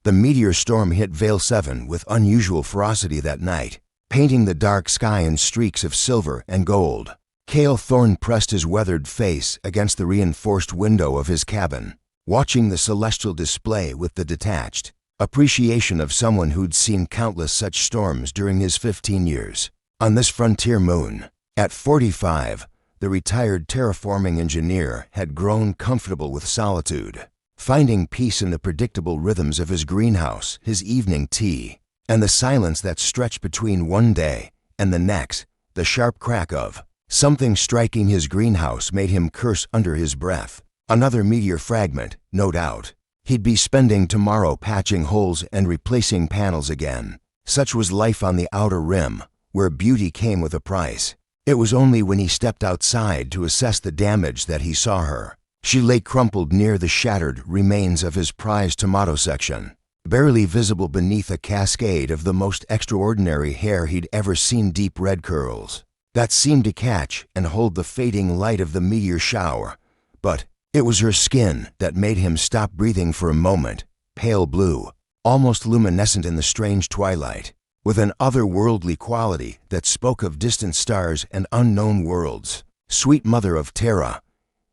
The meteor storm hit Vale 7 with unusual ferocity that night, painting the dark sky in streaks of silver and gold. Cale Thorne pressed his weathered face against the reinforced window of his cabin, watching the celestial display with the detached appreciation of someone who'd seen countless such storms during his 15 years on this frontier moon. At 45, the retired terraforming engineer had grown comfortable with solitude, finding peace in the predictable rhythms of his greenhouse, his evening tea, and the silence that stretched between one day and the next. The sharp crack of something striking his greenhouse made him curse under his breath. Another meteor fragment, no doubt. He'd be spending tomorrow patching holes and replacing panels again. Such was life on the outer rim, where beauty came with a price. It was only when he stepped outside to assess the damage that he saw her. She lay crumpled near the shattered remains of his prized tomato section, barely visible beneath a cascade of the most extraordinary hair he'd ever seen, deep red curls that seemed to catch and hold the fading light of the meteor shower. But it was her skin that made him stop breathing for a moment, pale blue, almost luminescent in the strange twilight, with an otherworldly quality that spoke of distant stars and unknown worlds. "Sweet mother of Terra,"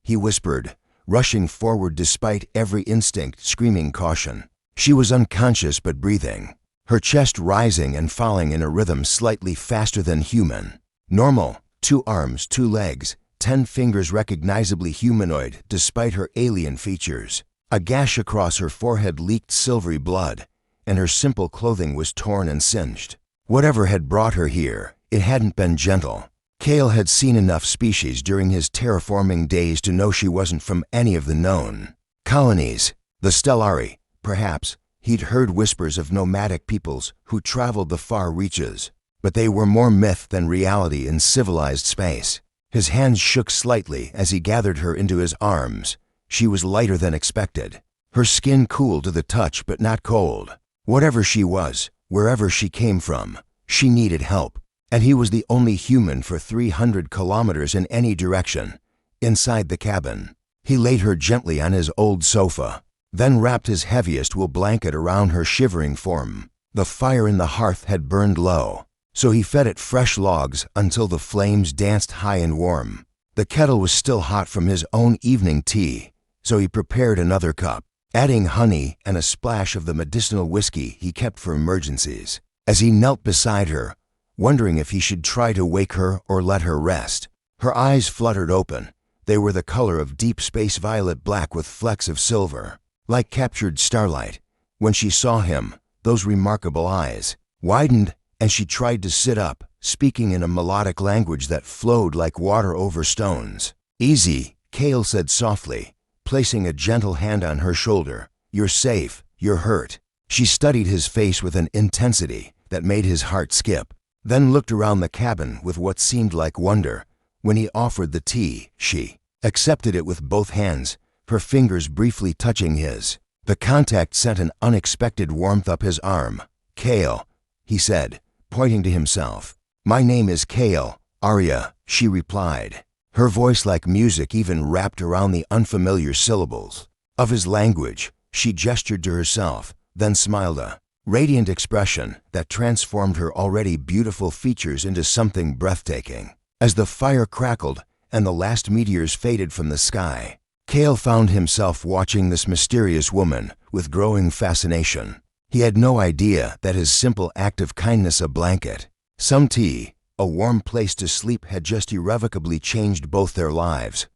he whispered, rushing forward despite every instinct screaming caution. She was unconscious but breathing, her chest rising and falling in a rhythm slightly faster than human. Normal, 2 arms, 2 legs, 10 fingers, recognizably humanoid despite her alien features. A gash across her forehead leaked silvery blood, and her simple clothing was torn and singed. Whatever had brought her here, it hadn't been gentle. Cale had seen enough species during his terraforming days to know she wasn't from any of the known colonies. The Stellari, perhaps. He'd heard whispers of nomadic peoples who traveled the far reaches, but they were more myth than reality in civilized space. His hands shook slightly as he gathered her into his arms. She was lighter than expected, her skin cool to the touch but not cold. Whatever she was, wherever she came from, she needed help, and he was the only human for 300 kilometers in any direction. Inside the cabin, he laid her gently on his old sofa, then wrapped his heaviest wool blanket around her shivering form. The fire in the hearth had burned low, so he fed it fresh logs until the flames danced high and warm. The kettle was still hot from his own evening tea, so he prepared another cup, adding honey and a splash of the medicinal whiskey he kept for emergencies. As he knelt beside her, wondering if he should try to wake her or let her rest, her eyes fluttered open. They were the color of deep space violet black with flecks of silver, like captured starlight. When she saw him, those remarkable eyes widened, and she tried to sit up, speaking in a melodic language that flowed like water over stones. "Easy," Cale said softly, placing a gentle hand on her shoulder. "You're safe, you're hurt." She studied his face with an intensity that made his heart skip, then looked around the cabin with what seemed like wonder. When he offered the tea, she accepted it with both hands, her fingers briefly touching his. The contact sent an unexpected warmth up his arm. "Cale," he said, pointing to himself. "My name is Cale, Arya," she replied, her voice like music even wrapped around the unfamiliar syllables of his language. She gestured to herself, then smiled, a radiant expression that transformed her already beautiful features into something breathtaking. As the fire crackled and the last meteors faded from the sky, Cale found himself watching this mysterious woman with growing fascination. He had no idea that his simple act of kindness, a blanket, some tea, a warm place to sleep, had just irrevocably changed both their lives.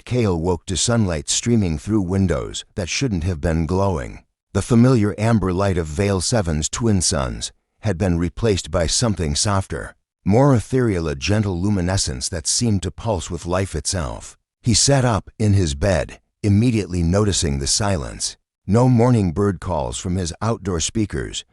Cale woke to sunlight streaming through windows that shouldn't have been glowing. The familiar amber light of Vale 7's twin suns had been replaced by something softer, more ethereal, a gentle luminescence that seemed to pulse with life itself. He sat up in his bed, immediately noticing the silence. No morning bird calls from his outdoor speakers,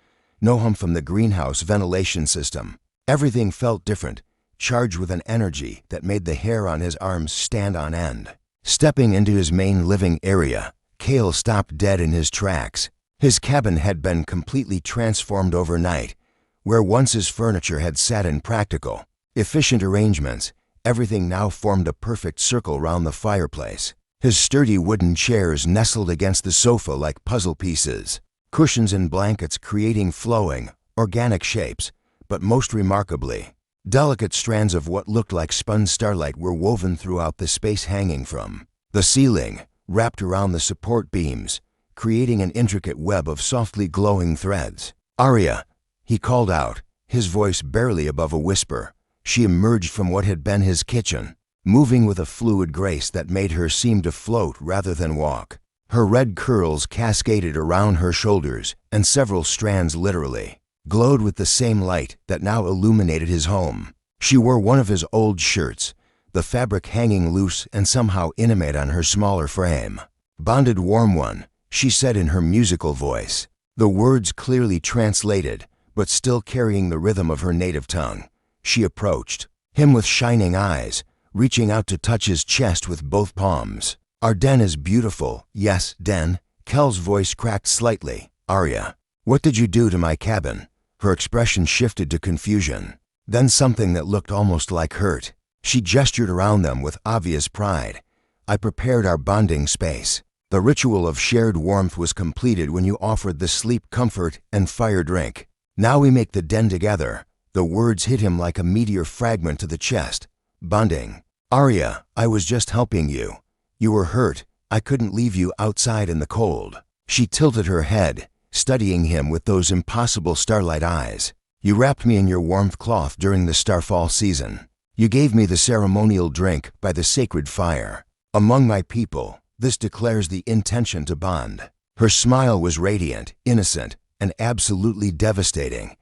no hum from the greenhouse ventilation system. Everything felt different, charged with an energy that made the hair on his arms stand on end. Stepping into his main living area, Cale stopped dead in his tracks. His cabin had been completely transformed overnight. Where once his furniture had sat in practical, efficient arrangements, everything now formed a perfect circle round the fireplace. His sturdy wooden chairs nestled against the sofa like puzzle pieces. cushions and blankets creating flowing, organic shapes, but most remarkably, delicate strands of what looked like spun starlight were woven throughout the space hanging from the ceiling, wrapped around the support beams, creating an intricate web of softly glowing threads. "Arya," he called out, his voice barely above a whisper. She emerged from what had been his kitchen, moving with a fluid grace that made her seem to float rather than walk. Her red curls cascaded around her shoulders, and several strands literally glowed with the same light that now illuminated his home. She wore one of his old shirts, the fabric hanging loose and somehow intimate on her smaller frame. "Bonded warm one," she said in her musical voice, the words clearly translated, but still carrying the rhythm of her native tongue. She approached him with shining eyes, reaching out to touch his chest with both palms. "Our den is beautiful, yes, den." Kel's voice cracked slightly. "Arya, what did you do to my cabin?" Her expression shifted to confusion, then something that looked almost like hurt. She gestured around them with obvious pride. "I prepared our bonding space. The ritual of shared warmth was completed when you offered the sleep comfort and fire drink. Now we make the den together." The words hit him like a meteor fragment to the chest. "Bonding. Arya, I was just helping you. You were hurt. I couldn't leave you outside in the cold." She tilted her head, studying him with those impossible starlight eyes. "You wrapped me in your warmth cloth during the starfall season. You gave me the ceremonial drink by the sacred fire. Among my people, this declares the intention to bond." Her smile was radiant, innocent, and absolutely devastating.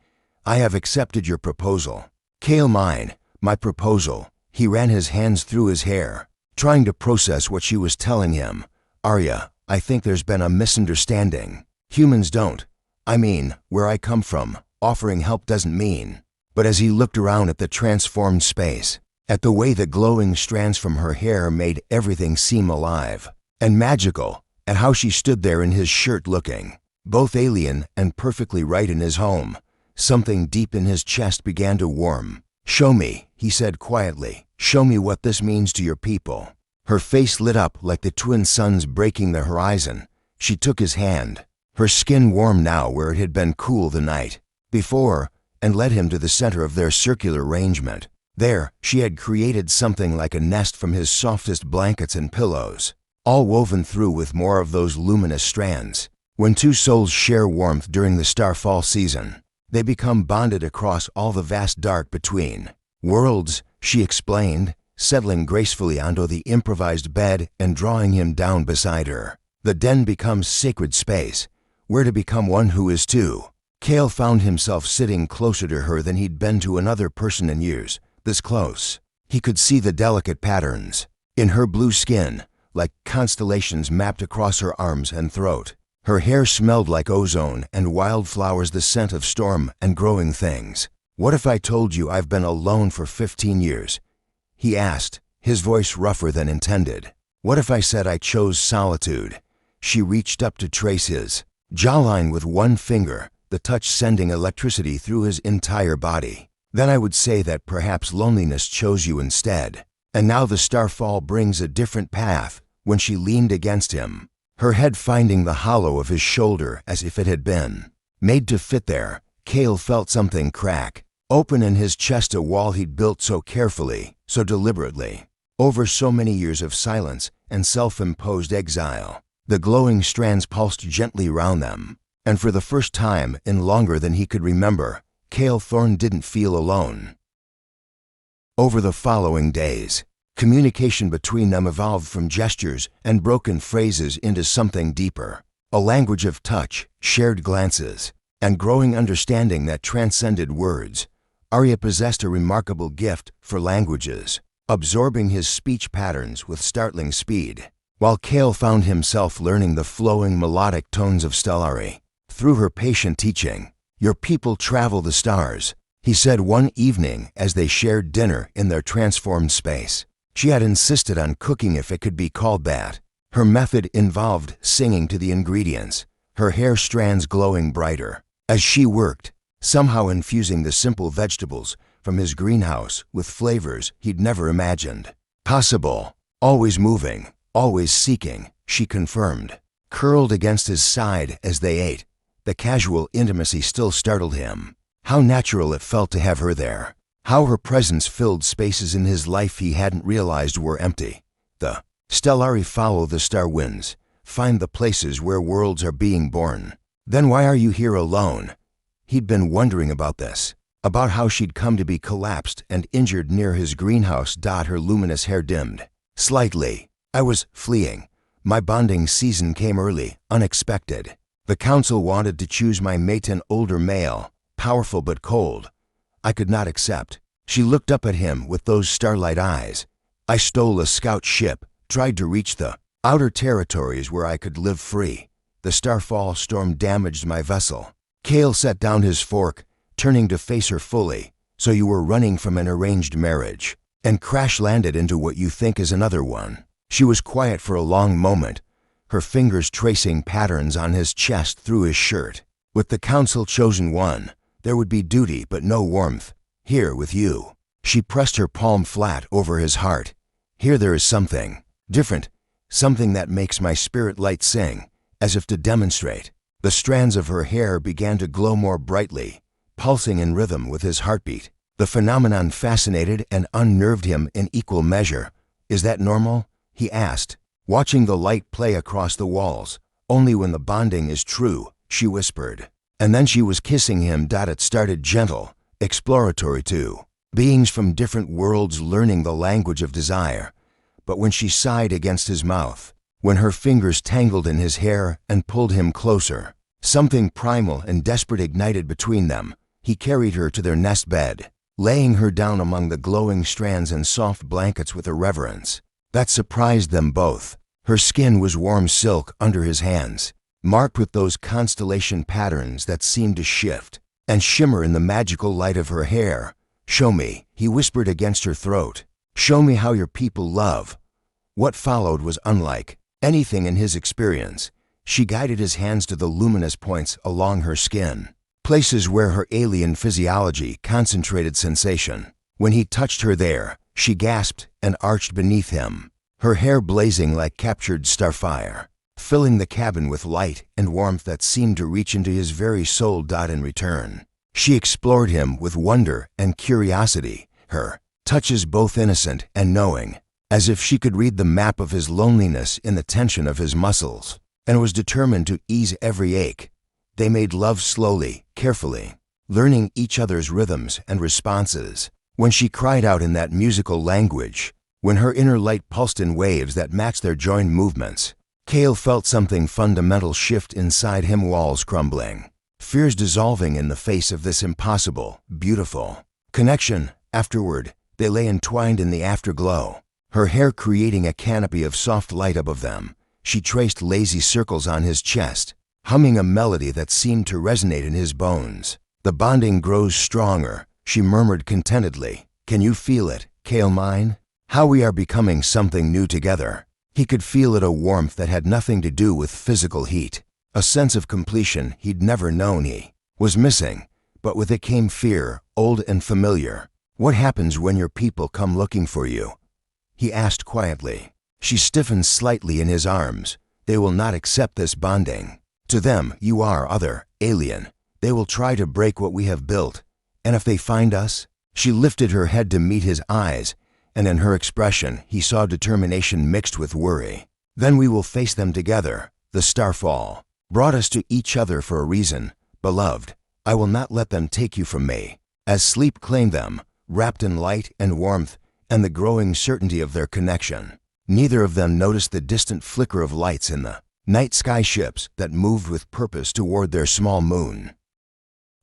"I have accepted your proposal." "Kale, my proposal." He ran his hands through his hair, trying to process what she was telling him. "Arya, I think there's been a misunderstanding. Humans don't. I mean, where I come from, offering help doesn't mean." But as he looked around at the transformed space, at the way the glowing strands from her hair made everything seem alive and magical, at how she stood there in his shirt looking both alien and perfectly right in his home, something deep in his chest began to warm. "Show me," he said quietly. "Show me what this means to your people." Her face lit up like the twin suns breaking the horizon. She took his hand, her skin warm now where it had been cool the night before, and led him to the center of their circular arrangement. There, she had created something like a nest from his softest blankets and pillows, all woven through with more of those luminous strands. When two souls share warmth during the starfall season, they become bonded across all the vast dark between worlds, she explained, settling gracefully onto the improvised bed and drawing him down beside her. "The den becomes sacred space. We're to become one who is two." Kale found himself sitting closer to her than he'd been to another person in years, this close. He could see the delicate patterns in her blue skin, like constellations mapped across her arms and throat. Her hair smelled like ozone and wildflowers, the scent of storm and growing things. "What if I told you I've been alone for 15 years? He asked, his voice rougher than intended. "What if I said I chose solitude?" She reached up to trace his jawline with one finger, the touch sending electricity through his entire body. "Then I would say that perhaps loneliness chose you instead." And now the starfall brings a different path. When she leaned against him, her head finding the hollow of his shoulder as if it had been made to fit there, Kale felt something crack open in his chest, a wall he'd built so carefully, so deliberately, over so many years of silence and self-imposed exile. The glowing strands pulsed gently round them, and for the first time in longer than he could remember, Kale Thorne didn't feel alone. Over the following days, communication between them evolved from gestures and broken phrases into something deeper, a language of touch, shared glances, and growing understanding that transcended words. Arya possessed a remarkable gift for languages, absorbing his speech patterns with startling speed, while Kale found himself learning the flowing melodic tones of Stellari. Through her patient teaching, "Your people travel the stars," he said one evening as they shared dinner in their transformed space. She had insisted on cooking if it could be called that. Her method involved singing to the ingredients, her hair strands glowing brighter as she worked, somehow infusing the simple vegetables from his greenhouse with flavors he'd never imagined possible. "Always moving, always seeking," she confirmed. Curled against his side as they ate, The casual intimacy still startled him. How natural it felt to have her there. How her presence filled spaces in his life he hadn't realized were empty. The Stellari follow the star winds, find the places where worlds are being born. Then why are you here alone? He'd been wondering about this, about how she'd come to be collapsed and injured near his greenhouse. Her luminous hair dimmed slightly. I was fleeing. My bonding season came early, unexpected. The council wanted to choose my mate, an older male, powerful but cold. I could not accept. She looked up at him with those starlight eyes. I stole a scout ship, tried to reach the outer territories where I could live free. The starfall storm damaged my vessel. Kale set down his fork, turning to face her fully. So you were running from an arranged marriage, and crash-landed into what you think is another one. She was quiet for a long moment, her fingers tracing patterns on his chest through his shirt. With the council chosen one, there would be duty but no warmth. Here with you. She pressed her palm flat over his heart. Here there is something different, something that makes my spirit light sing, as if to demonstrate. The strands of her hair began to glow more brightly, pulsing in rhythm with his heartbeat. The phenomenon fascinated and unnerved him in equal measure. Is that normal? He asked, watching the light play across the walls. Only when the bonding is true, she whispered. And then she was kissing him. It started gentle, exploratory too. Beings from different worlds learning the language of desire. But when she sighed against his mouth, when her fingers tangled in his hair and pulled him closer, something primal and desperate ignited between them. He carried her to their nest bed, laying her down among the glowing strands and soft blankets with a reverence that surprised them both. Her skin was warm silk under his hands, marked with those constellation patterns that seemed to shift and shimmer in the magical light of her hair. Show me, he whispered against her throat. Show me how your people love. What followed was unlike anything in his experience. She guided his hands to the luminous points along her skin, places where her alien physiology concentrated sensation. When he touched her there, she gasped and arched beneath him, her hair blazing like captured starfire, filling the cabin with light and warmth that seemed to reach into his very soul. In return, she explored him with wonder and curiosity, her touches both innocent and knowing, as if she could read the map of his loneliness in the tension of his muscles, and was determined to ease every ache. They made love slowly, carefully, learning each other's rhythms and responses. When she cried out in that musical language, when her inner light pulsed in waves that matched their joined movements, Kale felt something fundamental shift inside him, walls crumbling, fears dissolving in the face of this impossible, beautiful connection. Afterward, they lay entwined in the afterglow, her hair creating a canopy of soft light above them. She traced lazy circles on his chest, humming a melody that seemed to resonate in his bones. The bonding grows stronger, she murmured contentedly. Can you feel it, Kale mine? How we are becoming something new together. He could feel it, a warmth that had nothing to do with physical heat, a sense of completion he'd never known he was missing, but with it came fear, old and familiar. What happens when your people come looking for you? He asked quietly. She stiffened slightly in his arms. They will not accept this bonding. To them, you are other, alien. They will try to break what we have built. And if they find us? She lifted her head to meet his eyes, and in her expression he saw determination mixed with worry. Then we will face them together. The starfall brought us to each other for a reason. Beloved, I will not let them take you from me. As sleep claimed them, wrapped in light and warmth and the growing certainty of their connection, neither of them noticed the distant flicker of lights in the night sky ships that moved with purpose toward their small moon.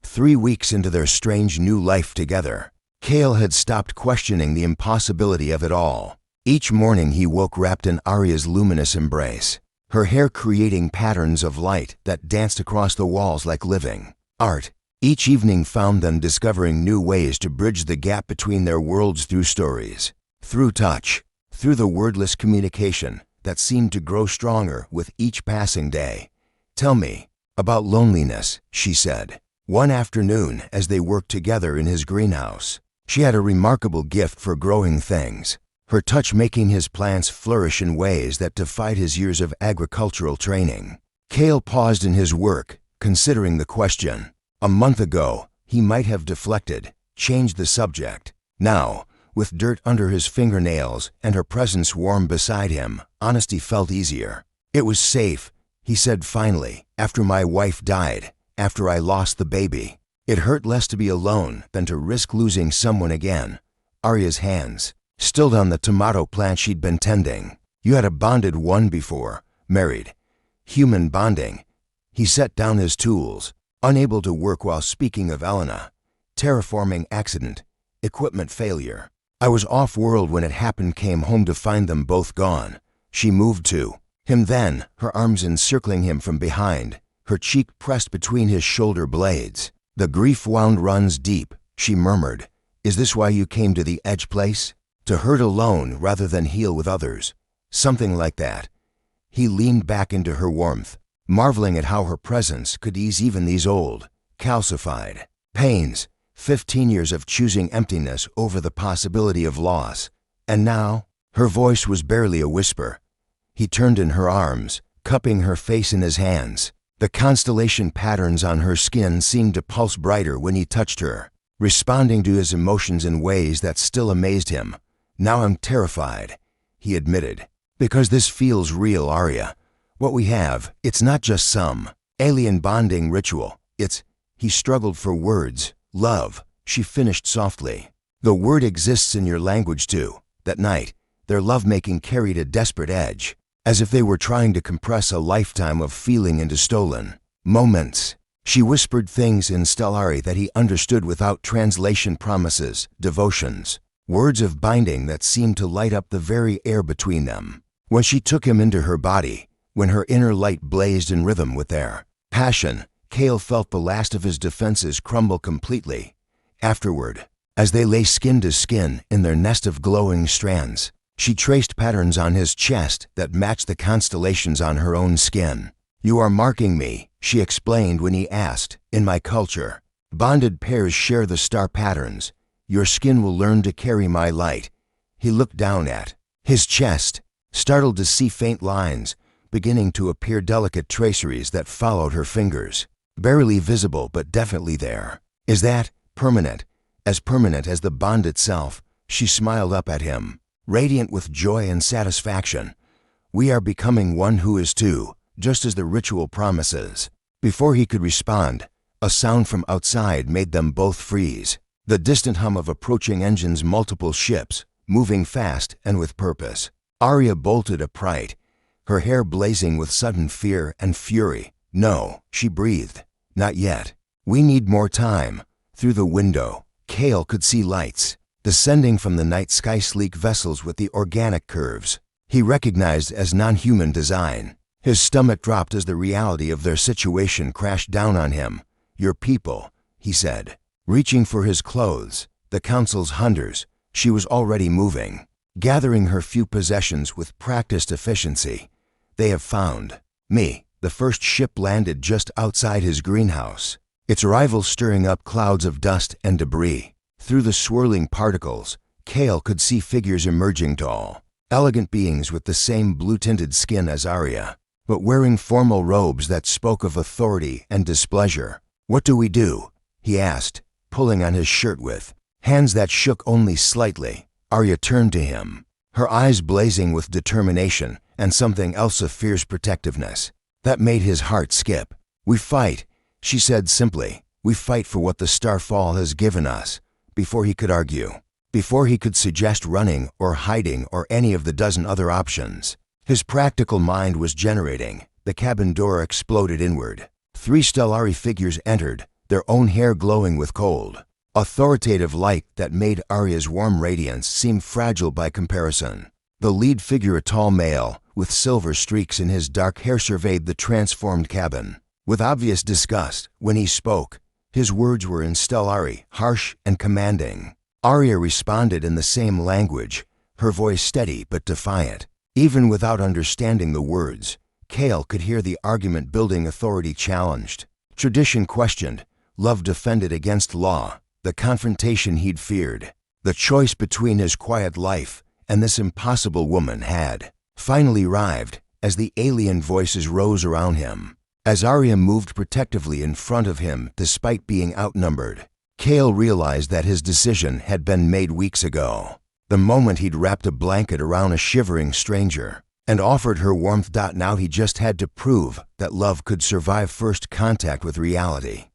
3 weeks into their strange new life together, Kale had stopped questioning the impossibility of it all. Each morning he woke wrapped in Arya's luminous embrace, her hair creating patterns of light that danced across the walls like living art. Each evening found them discovering new ways to bridge the gap between their worlds through stories, through touch, through the wordless communication that seemed to grow stronger with each passing day. Tell me about loneliness, she said. One afternoon as they worked together in his greenhouse, she had a remarkable gift for growing things, her touch making his plants flourish in ways that defied his years of agricultural training. Kale paused in his work, considering the question. A month ago, he might have deflected, changed the subject. Now, with dirt under his fingernails and her presence warm beside him, honesty felt easier. It was safe, he said finally, after my wife died, after I lost the baby. It hurt less to be alone than to risk losing someone again. Arya's hands stilled on the tomato plant she'd been tending. You had a bonded one before, married. Human bonding. He set down his tools, unable to work while speaking of Elena. Terraforming accident, equipment failure. I was off-world when it happened, came home to find them both gone. She moved to him then, her arms encircling him from behind, her cheek pressed between his shoulder blades. The grief wound runs deep, she murmured. Is this why you came to the Edge place? To hurt alone rather than heal with others. Something like that. He leaned back into her warmth, marveling at how her presence could ease even these old, calcified pains. 15 years of choosing emptiness over the possibility of loss. And now, her voice was barely a whisper. He turned in her arms, cupping her face in his hands. The constellation patterns on her skin seemed to pulse brighter when he touched her, responding to his emotions in ways that still amazed him. Now I'm terrified, he admitted. Because this feels real, Arya. What we have, it's not just some alien bonding ritual. He struggled for words. Love, she finished softly. The word exists in your language too. That night, their lovemaking carried a desperate edge, as if they were trying to compress a lifetime of feeling into stolen moments. She whispered things in Stellari that he understood without translation, promises, devotions, words of binding that seemed to light up the very air between them. When she took him into her body, when her inner light blazed in rhythm with their passion, Cale felt the last of his defenses crumble completely. Afterward, as they lay skin to skin in their nest of glowing strands, she traced patterns on his chest that matched the constellations on her own skin. You are marking me, she explained when he asked. In my culture, bonded pairs share the star patterns. Your skin will learn to carry my light. He looked down at his chest, startled to see faint lines beginning to appear, delicate traceries that followed her fingers. Barely visible, but definitely there. Is that permanent? As permanent as the bond itself? She smiled up at him, radiant with joy and satisfaction. We are becoming one who is two, just as the ritual promises. Before he could respond, a sound from outside made them both freeze. The distant hum of approaching engines, multiple ships, moving fast and with purpose. Arya bolted upright, her hair blazing with sudden fear and fury. No, she breathed. Not yet. We need more time. Through the window, Cale could see lights, descending from the night sky, sleek vessels with the organic curves he recognized as non-human design. His stomach dropped as the reality of their situation crashed down on him. Your people, he said, reaching for his clothes. The council's hunters. She was already moving, gathering her few possessions with practiced efficiency. They have found me. The first ship landed just outside his greenhouse, its arrival stirring up clouds of dust and debris. Through the swirling particles, Cale could see figures emerging, tall, elegant beings with the same blue-tinted skin as Arya, but wearing formal robes that spoke of authority and displeasure. What do we do? He asked, pulling on his shirt with hands that shook only slightly. Arya turned to him, her eyes blazing with determination and something else of fierce protectiveness. That made his heart skip. We fight, she said simply. We fight for what the Starfall has given us. Before he could argue, before he could suggest running or hiding or any of the dozen other options, his practical mind was generating. The cabin door exploded inward. 3 Stellari figures entered, their own hair glowing with cold, authoritative light that made Arya's warm radiance seem fragile by comparison. The lead figure, a tall male with silver streaks in his dark hair, surveyed the transformed cabin with obvious disgust. When he spoke, his words were in Stellari, harsh and commanding. Arya responded in the same language, her voice steady but defiant. Even without understanding the words, Cale could hear the argument building. Authority challenged, tradition questioned, love defended against law. The confrontation he'd feared, the choice between his quiet life and this impossible woman, had finally arrived as the alien voices rose around him. As Arya moved protectively in front of him despite being outnumbered, Kale realized that his decision had been made weeks ago, the moment he'd wrapped a blanket around a shivering stranger and offered her warmth. Now he just had to prove that love could survive first contact with reality.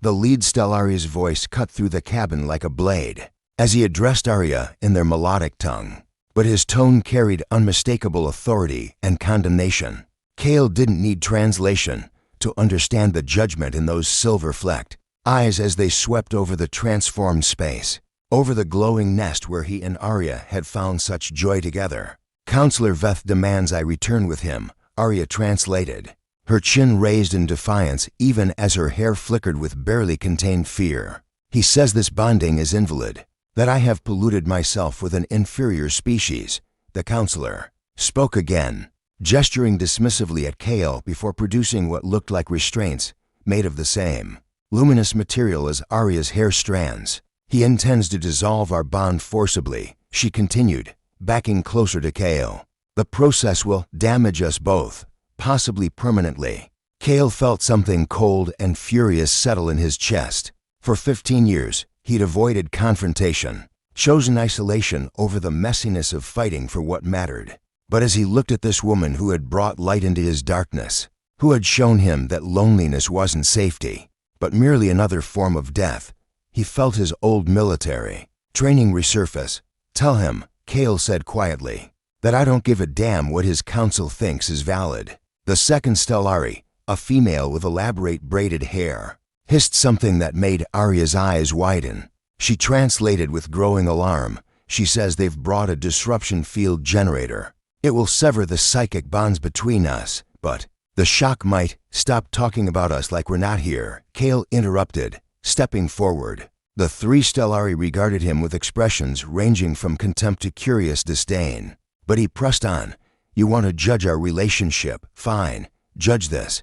The lead Stellari's voice cut through the cabin like a blade as he addressed Arya in their melodic tongue, but his tone carried unmistakable authority and condemnation. Kale didn't need translation to understand the judgment in those silver-flecked eyes as they swept over the transformed space, over the glowing nest where he and Arya had found such joy together. "Counselor Veth demands I return with him," Arya translated, her chin raised in defiance even as her hair flickered with barely contained fear. "He says this bonding is invalid, that I have polluted myself with an inferior species." The counselor spoke again, gesturing dismissively at Kale before producing what looked like restraints made of the same luminous material as Arya's hair strands. "He intends to dissolve our bond forcibly," she continued, backing closer to Kale. "The process will damage us both, possibly permanently." Kale felt something cold and furious settle in his chest. For 15 years, he'd avoided confrontation, chosen isolation over the messiness of fighting for what mattered. But as he looked at this woman who had brought light into his darkness, who had shown him that loneliness wasn't safety, but merely another form of death, he felt his old military training resurface. "Tell him," Kale said quietly, "that I don't give a damn what his council thinks is valid." The second Stellari, a female with elaborate braided hair, hissed something that made Arya's eyes widen. She translated with growing alarm. "She says they've brought a disruption field generator. It will sever the psychic bonds between us, but the shock might—" "Stop talking about us like we're not here," Kale interrupted, stepping forward. The three Stellari regarded him with expressions ranging from contempt to curious disdain. But he pressed on. "You want to judge our relationship? Fine, judge this."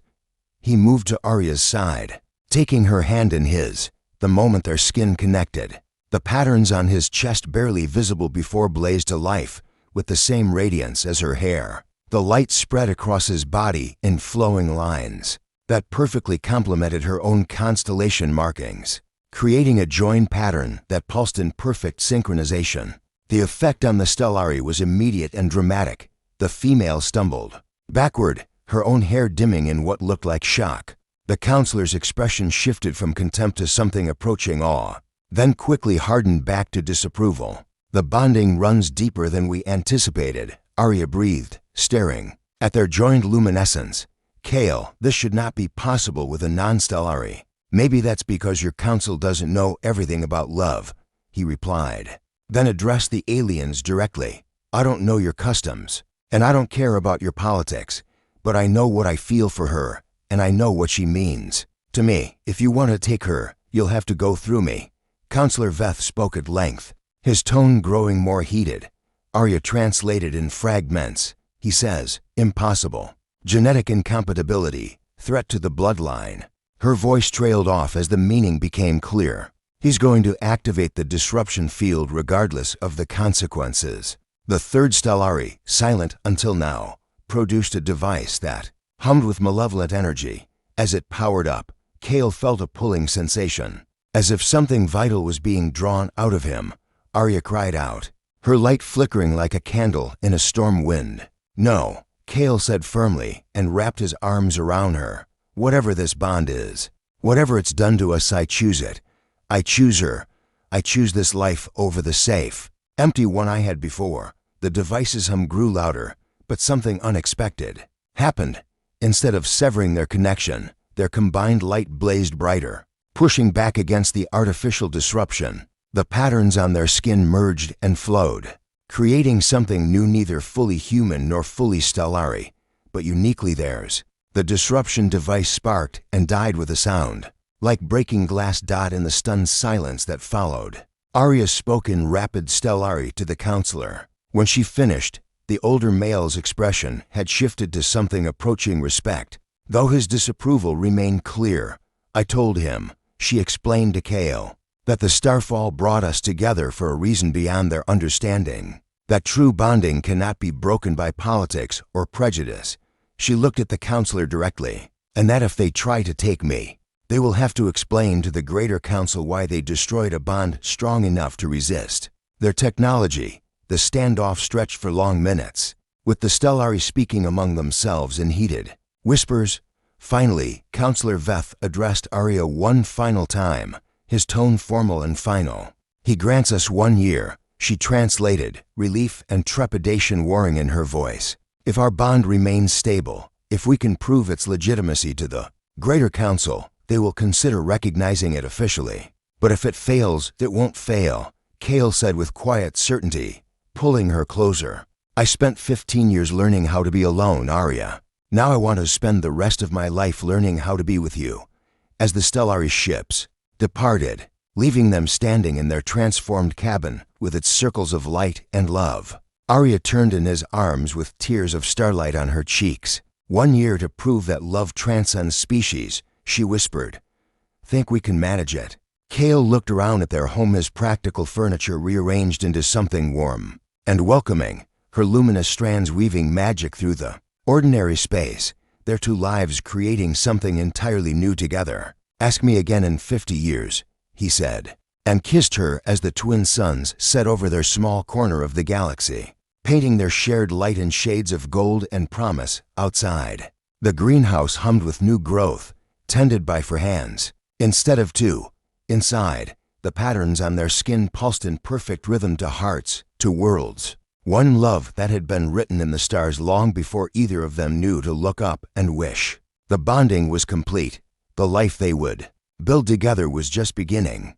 He moved to Arya's side, taking her hand in his. The moment their skin connected, the patterns on his chest barely visible before blazed to life with the same radiance as her hair. The light spread across his body in flowing lines that perfectly complemented her own constellation markings, creating a joined pattern that pulsed in perfect synchronization. The effect on the Stellari was immediate and dramatic. The female stumbled backward, her own hair dimming in what looked like shock. The counselor's expression shifted from contempt to something approaching awe, then quickly hardened back to disapproval. "The bonding runs deeper than we anticipated," Arya breathed, staring at their joined luminescence. "Kale, this should not be possible with a non-Stellari." "Maybe that's because your council doesn't know everything about love," he replied, then addressed the aliens directly. "I don't know your customs, and I don't care about your politics, but I know what I feel for her, and I know what she means to me. If you want to take her, you'll have to go through me." Counselor Veth spoke at length, his tone growing more heated. Arya translated in fragments. "He says, impossible. Genetic incompatibility, threat to the bloodline." Her voice trailed off as the meaning became clear. "He's going to activate the disruption field regardless of the consequences." The third Stellari, silent until now, produced a device that hummed with malevolent energy. As it powered up, Kale felt a pulling sensation, as if something vital was being drawn out of him. Arya cried out, her light flickering like a candle in a storm wind. "No," Kale said firmly and wrapped his arms around her. "Whatever this bond is, whatever it's done to us, I choose it. I choose her. I choose this life over the safe, empty one I had before." The device's hum grew louder, but something unexpected happened. Instead of severing their connection, their combined light blazed brighter, pushing back against the artificial disruption. The patterns on their skin merged and flowed, creating something new, neither fully human nor fully Stellari, but uniquely theirs. The disruption device sparked and died with a sound, like breaking glass. In the stunned silence that followed, Arya spoke in rapid Stellari to the counselor. When she finished, the older male's expression had shifted to something approaching respect, though his disapproval remained clear. "I told him," she explained to Kale, "that the starfall brought us together for a reason beyond their understanding, that true bonding cannot be broken by politics or prejudice." She looked at the counselor directly. and that if they try to take me, they will have to explain to the Greater Council why they destroyed a bond strong enough to resist. Their technology, the standoff stretched for long minutes, with the Stellari speaking among themselves in heated whispers. Finally, Counselor Veth addressed Arya one final time, his tone formal and final. "He grants us 1 year," she translated, relief and trepidation warring in her voice. "If our bond remains stable, if we can prove its legitimacy to the Greater Council, they will consider recognizing it officially. But if it fails, it won't fail," Kale said with quiet certainty, pulling her closer. "I spent 15 years learning how to be alone, Arya. Now I want to spend the rest of my life learning how to be with you." As the Stellari ships departed, leaving them standing in their transformed cabin with its circles of light and love, Arya turned in his arms with tears of starlight on her cheeks. 1 year to prove that love transcends species, she whispered. "Think we can manage it?" Kale looked around at their home, his practical furniture rearranged into something warm and welcoming, her luminous strands weaving magic through the ordinary space, their two lives creating something entirely new together. "Ask me again in 50 years, he said, and kissed her as the twin suns set over their small corner of the galaxy, painting their shared light in shades of gold and promise. Outside, the greenhouse hummed with new growth, tended by for hands, instead of two. Inside, the patterns on their skin pulsed in perfect rhythm to hearts, to worlds. One love that had been written in the stars long before either of them knew to look up and wish. The bonding was complete. The life they would build together was just beginning.